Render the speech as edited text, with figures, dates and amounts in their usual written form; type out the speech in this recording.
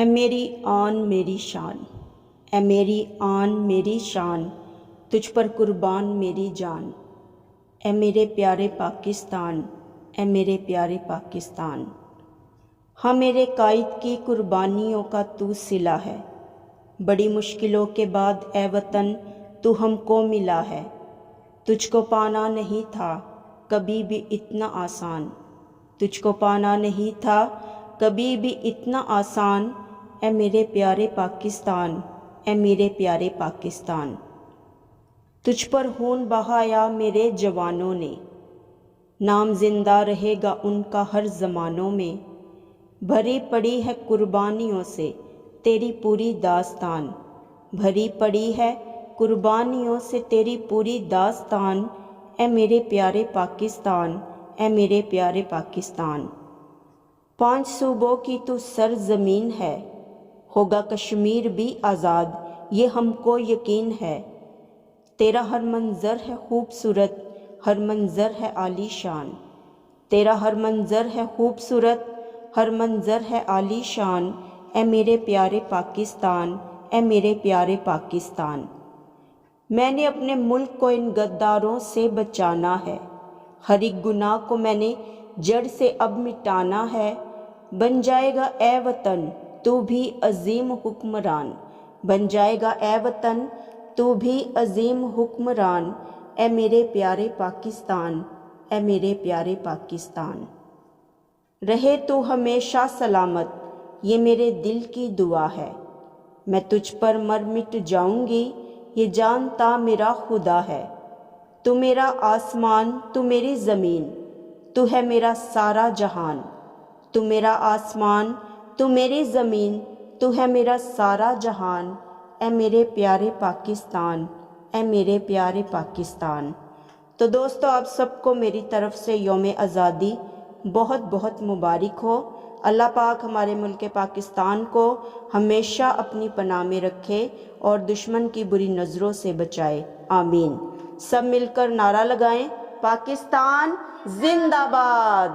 اے میری آن میری شان، اے میری آن میری شان، تجھ پر قربان میری جان، اے میرے پیارے پاکستان، اے میرے پیارے پاکستان۔ ہاں میرے قائد کی قربانیوں کا تو صلہ ہے، بڑی مشکلوں کے بعد اے وطن تو ہم کو ملا ہے۔ تجھ کو پانا نہیں تھا کبھی بھی اتنا آسان، تجھ کو پانا نہیں تھا کبھی بھی اتنا آسان، اے میرے پیارے پاکستان، اے میرے پیارے پاکستان۔ تجھ پر خون بہایا میرے جوانوں نے، نام زندہ رہے گا ان کا ہر زمانوں میں۔ بھری پڑی ہے قربانیوں سے تیری پوری داستان، بھری پڑی ہے قربانیوں سے تیری پوری داستان، اے میرے پیارے پاکستان، اے میرے پیارے پاکستان۔ 5 صوبوں کی تو سرزمین ہے، ہوگا کشمیر بھی آزاد یہ ہم کو یقین ہے۔ تیرا ہر منظر ہے خوبصورت، ہر منظر ہے عالی شان، تیرا ہر منظر ہے خوبصورت، ہر منظر ہے عالی شان، اے میرے پیارے پاکستان، اے میرے پیارے پاکستان۔ میں نے اپنے ملک کو ان غداروں سے بچانا ہے، ہر ایک گناہ کو میں نے جڑ سے اب مٹانا ہے۔ بن جائے گا اے وطن تو بھی عظیم حکمران، بن جائے گا اے وطن تو بھی عظیم حکمران، اے میرے پیارے پاکستان، اے میرے پیارے پاکستان۔ رہے تو ہمیشہ سلامت یہ میرے دل کی دعا ہے، میں تجھ پر مر مٹ جاؤں گی یہ جانتا میرا خدا ہے۔ تو میرا آسمان تو میری زمین، تو ہے میرا سارا جہان، تو میرا آسمان تو میری زمین، تو ہے میرا سارا جہان، اے میرے پیارے پاکستان، اے میرے پیارے پاکستان۔ تو دوستو آپ سب کو میری طرف سے یوم آزادی بہت بہت مبارک ہو۔ اللہ پاک ہمارے ملک پاکستان کو ہمیشہ اپنی پناہ میں رکھے اور دشمن کی بری نظروں سے بچائے، آمین۔ سب مل کر نعرہ لگائیں، پاکستان زندہ باد۔